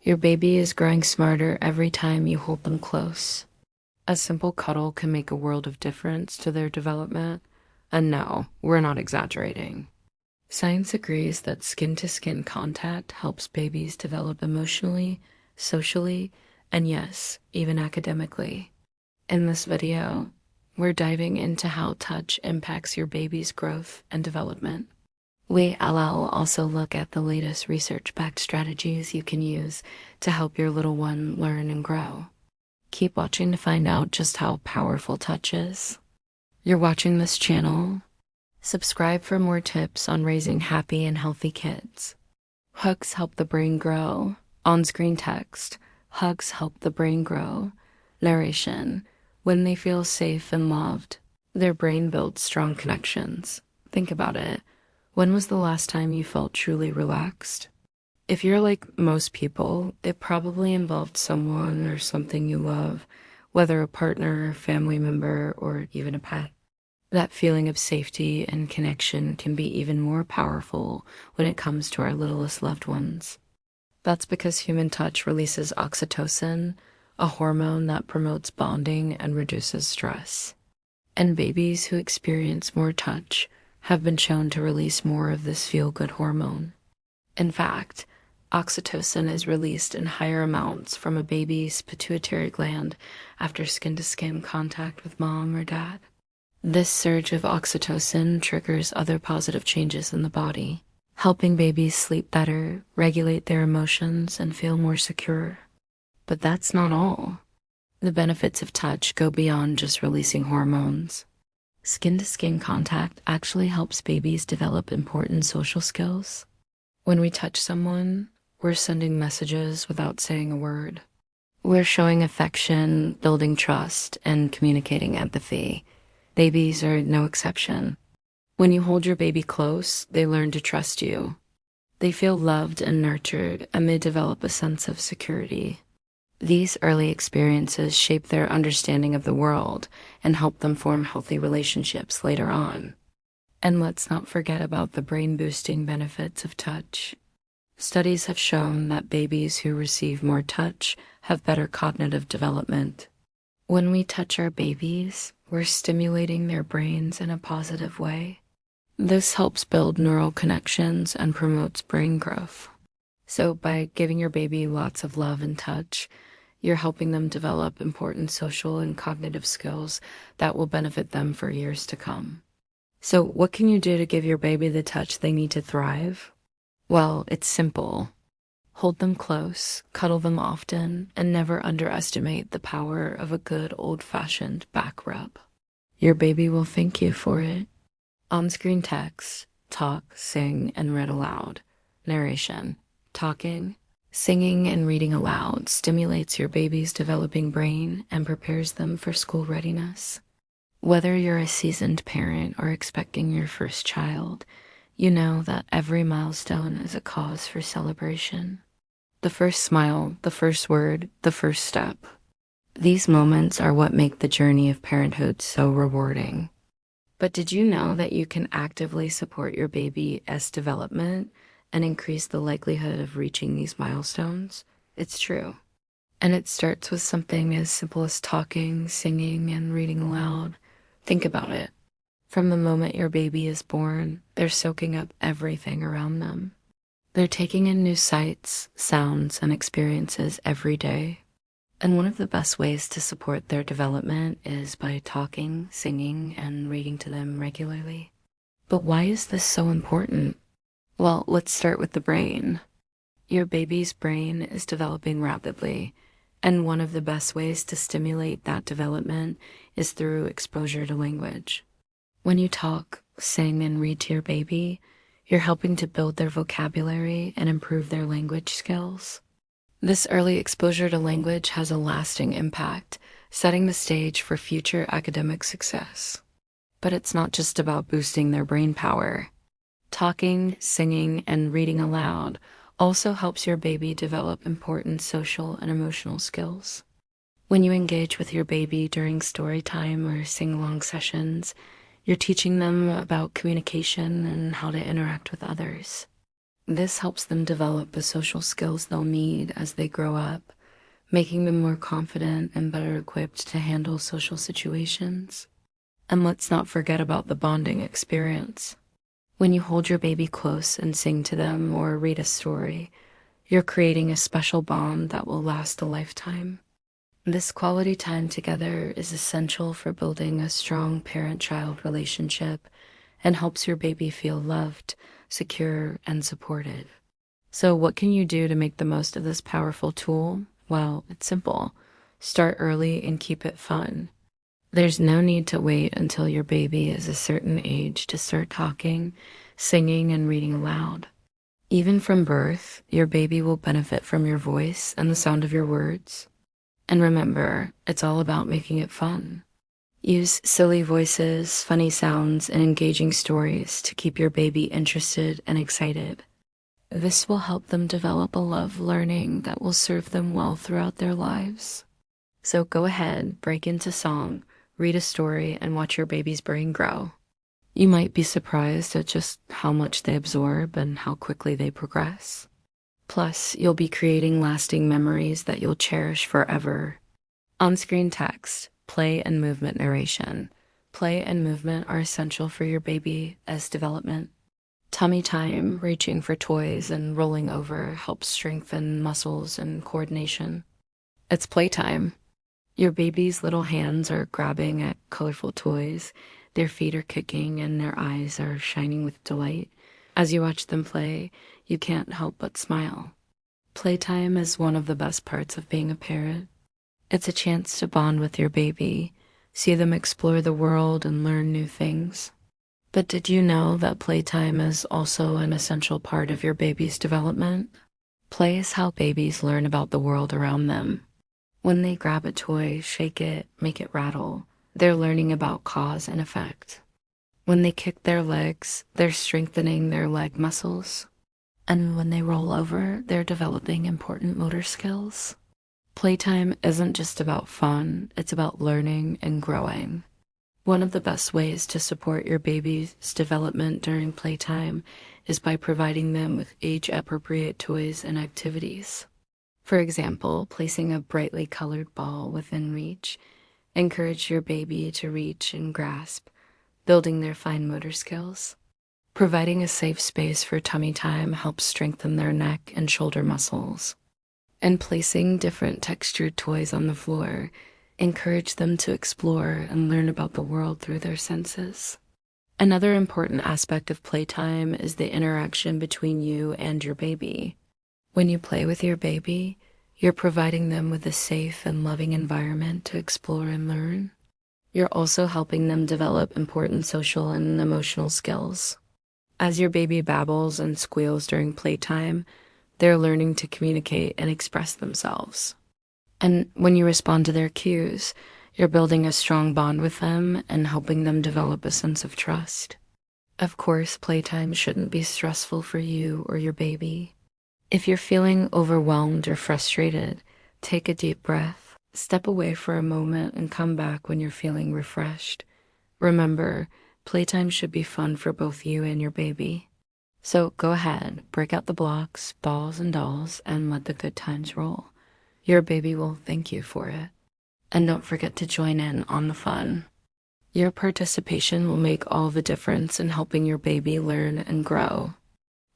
Your baby is growing smarter every time you hold them close. A simple cuddle can make a world of difference to their development. And no, we're not exaggerating. Science agrees that skin-to-skin contact helps babies develop emotionally, socially, and yes, even academically. In this video, we're diving into how touch impacts your baby's growth and development. We'll also look at the latest research-backed strategies you can use to help your little one learn and grow. Keep watching to find out just how powerful touch is. You're watching this channel. Subscribe for more tips on raising happy and healthy kids. Hugs help the brain grow. On-screen text. Hugs help the brain grow. Narration. When they feel safe and loved, their brain builds strong connections. Think about it. When was the last time you felt truly relaxed? If you're like most people, it probably involved someone or something you love, whether a partner, family member, or even a pet. That feeling of safety and connection can be even more powerful when it comes to our littlest loved ones. That's because human touch releases oxytocin, a hormone that promotes bonding and reduces stress. And babies who experience more touch have been shown to release more of this feel-good hormone. In fact, oxytocin is released in higher amounts from a baby's pituitary gland after skin-to-skin contact with mom or dad. This surge of oxytocin triggers other positive changes in the body, helping babies sleep better, regulate their emotions, and feel more secure. But that's not all. The benefits of touch go beyond just releasing hormones. Skin-to-skin contact actually helps babies develop important social skills. When we touch someone, we're sending messages without saying a word. We're showing affection, building trust, and communicating empathy. Babies are no exception. When you hold your baby close, they learn to trust you. They feel loved and nurtured, and they develop a sense of security. These early experiences shape their understanding of the world and help them form healthy relationships later on. And let's not forget about the brain-boosting benefits of touch. Studies have shown that babies who receive more touch have better cognitive development. When we touch our babies, we're stimulating their brains in a positive way. This helps build neural connections and promotes brain growth. So by giving your baby lots of love and touch, you're helping them develop important social and cognitive skills that will benefit them for years to come. So what can you do to give your baby the touch they need to thrive? Well, it's simple. Hold them close, cuddle them often, and never underestimate the power of a good old-fashioned back rub. Your baby will thank you for it. On-screen text, talk, sing, and read aloud. Narration, talking, singing, and reading aloud stimulates your baby's developing brain and prepares them for school readiness. Whether you're a seasoned parent or expecting your first child, you know that every milestone is a cause for celebration. The first smile, the first word, the first step. These moments are what make the journey of parenthood so rewarding. But did you know that you can actively support your baby's development and increase the likelihood of reaching these milestones? It's true. And it starts with something as simple as talking, singing, and reading aloud. Think about it. From the moment your baby is born, they're soaking up everything around them. They're taking in new sights, sounds, and experiences every day. And one of the best ways to support their development is by talking, singing, and reading to them regularly. But why is this so important? Well, let's start with the brain. Your baby's brain is developing rapidly, and one of the best ways to stimulate that development is through exposure to language. When you talk, sing, and read to your baby, you're helping to build their vocabulary and improve their language skills. This early exposure to language has a lasting impact, setting the stage for future academic success. But it's not just about boosting their brain power. Talking, singing, and reading aloud also helps your baby develop important social and emotional skills. When you engage with your baby during story time or sing-along sessions, you're teaching them about communication and how to interact with others. This helps them develop the social skills they'll need as they grow up, making them more confident and better equipped to handle social situations. And let's not forget about the bonding experience. When you hold your baby close and sing to them or read a story, you're creating a special bond that will last a lifetime. This quality time together is essential for building a strong parent-child relationship and helps your baby feel loved, secure, and supported. So what can you do to make the most of this powerful tool? Well, it's simple. Start early and keep it fun. There's no need to wait until your baby is a certain age to start talking, singing, and reading aloud. Even from birth, your baby will benefit from your voice and the sound of your words. And remember, it's all about making it fun. Use silly voices, funny sounds, and engaging stories to keep your baby interested and excited. This will help them develop a love learning that will serve them well throughout their lives. So go ahead, break into song, read a story, and watch your baby's brain grow. You might be surprised at just how much they absorb and how quickly they progress. Plus, you'll be creating lasting memories that you'll cherish forever. On-screen text, play, and movement narration. Play and movement are essential for your baby as development. Tummy time, reaching for toys and rolling over helps strengthen muscles and coordination. It's playtime. Your baby's little hands are grabbing at colorful toys, their feet are kicking, and their eyes are shining with delight. As you watch them play, you can't help but smile. Playtime is one of the best parts of being a parent. It's a chance to bond with your baby, see them explore the world and learn new things. But did you know that playtime is also an essential part of your baby's development? Play is how babies learn about the world around them. When they grab a toy, shake it, make it rattle, they're learning about cause and effect. When they kick their legs, they're strengthening their leg muscles. And when they roll over, they're developing important motor skills. Playtime isn't just about fun, it's about learning and growing. One of the best ways to support your baby's development during playtime is by providing them with age-appropriate toys and activities. For example, placing a brightly colored ball within reach. Encourage your baby to reach and grasp, building their fine motor skills. Providing a safe space for tummy time helps strengthen their neck and shoulder muscles. And placing different textured toys on the floor, encourage them to explore and learn about the world through their senses. Another important aspect of playtime is the interaction between you and your baby. When you play with your baby, you're providing them with a safe and loving environment to explore and learn. You're also helping them develop important social and emotional skills. As your baby babbles and squeals during playtime, they're learning to communicate and express themselves. And when you respond to their cues, you're building a strong bond with them and helping them develop a sense of trust. Of course, playtime shouldn't be stressful for you or your baby. If you're feeling overwhelmed or frustrated, take a deep breath, step away for a moment, and come back when you're feeling refreshed. Remember, playtime should be fun for both you and your baby. So go ahead, break out the blocks, balls, and dolls, and let the good times roll. Your baby will thank you for it. And don't forget to join in on the fun. Your participation will make all the difference in helping your baby learn and grow.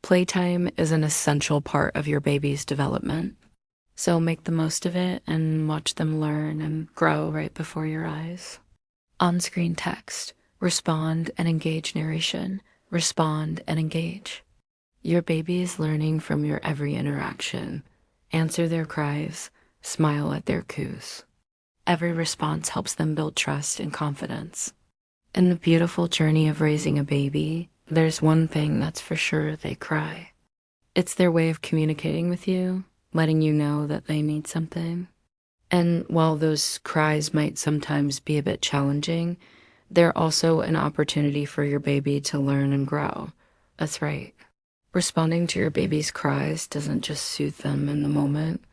Playtime is an essential part of your baby's development. So make the most of it and watch them learn and grow right before your eyes. On-screen text, respond and engage narration, respond and engage. Your baby is learning from your every interaction. Answer their cries, smile at their coos. Every response helps them build trust and confidence. In the beautiful journey of raising a baby, there's one thing that's for sure: they cry. It's their way of communicating with you, letting you know that they need something. And while those cries might sometimes be a bit challenging, they're also an opportunity for your baby to learn and grow. That's right. Responding to your baby's cries doesn't just soothe them in the moment,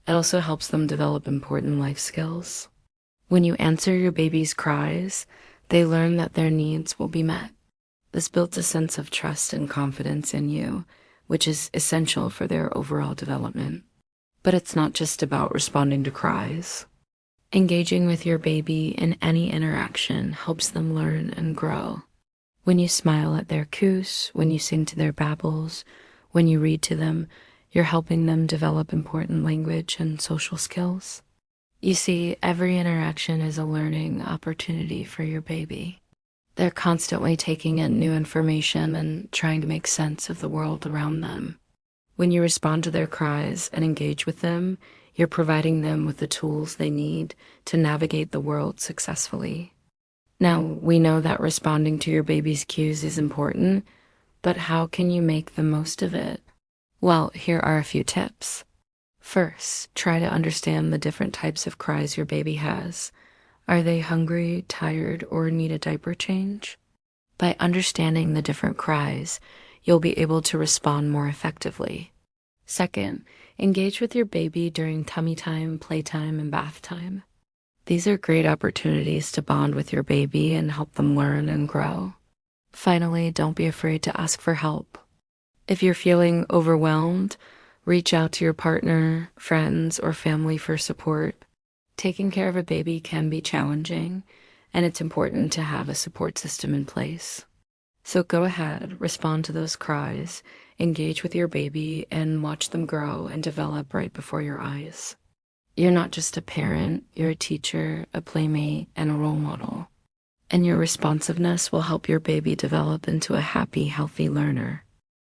it also helps them develop important life skills. When you answer your baby's cries, they learn that their needs will be met. This builds a sense of trust and confidence in you, which is essential for their overall development. But it's not just about responding to cries. Engaging with your baby in any interaction helps them learn and grow. When you smile at their coos, when you sing to their babbles, when you read to them, you're helping them develop important language and social skills. You see, every interaction is a learning opportunity for your baby. They're constantly taking in new information and trying to make sense of the world around them. When you respond to their cries and engage with them, you're providing them with the tools they need to navigate the world successfully. Now, we know that responding to your baby's cues is important, but how can you make the most of it? Well, here are a few tips. First, try to understand the different types of cries your baby has. Are they hungry, tired, or need a diaper change? By understanding the different cries, you'll be able to respond more effectively. Second, engage with your baby during tummy time, playtime, and bath time. These are great opportunities to bond with your baby and help them learn and grow. Finally, don't be afraid to ask for help. If you're feeling overwhelmed, reach out to your partner, friends, or family for support. Taking care of a baby can be challenging, and it's important to have a support system in place. So go ahead, respond to those cries, engage with your baby, and watch them grow and develop right before your eyes. You're not just a parent, you're a teacher, a playmate, and a role model. And your responsiveness will help your baby develop into a happy, healthy learner.